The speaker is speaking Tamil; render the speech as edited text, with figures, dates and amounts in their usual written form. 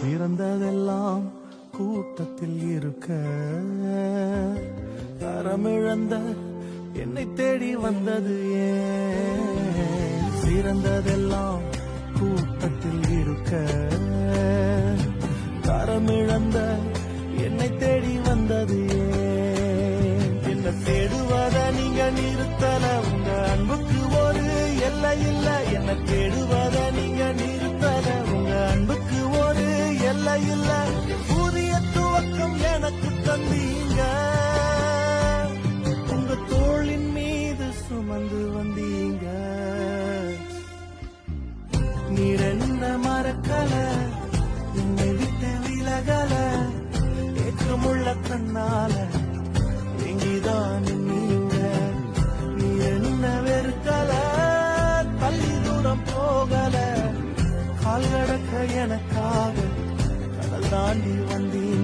பிறந்ததெல்லாம் கூட்டத்தில் இருக்க தரமிழந்த என்னை தேடி வந்தது ஏன்? சிறந்ததெல்லாம் கூட்டத்தில் இருக்க தரமிழந்த என்னை தேடி வந்தது ஏன்? என்ன தேடுவத நீங்க நிறுத்தல, உங்க அன்புக்கு ஒரு எல்லை இல்ல. என்ன தேடுவத நீங்க நிறுத்தல, உங்க அன்புக்கு ஒரு எல்லை இல்ல. புதிய துவக்கம் எனக்கு தந்தீங்க, உங்க தோளின் மீது சுமந்து வந்தீங்க. நீர் என்ன மறக்கல, என்னை விட்டு விலகல, ஏற்றமுள்ள கண்ணால எங்கிதான் நீங்க. நீர் என்ன வெறுக்கல, தள்ளி தூரம் போகல, கால் கடக்க எனக்காக கடல் தாண்டி வந்தீங்க.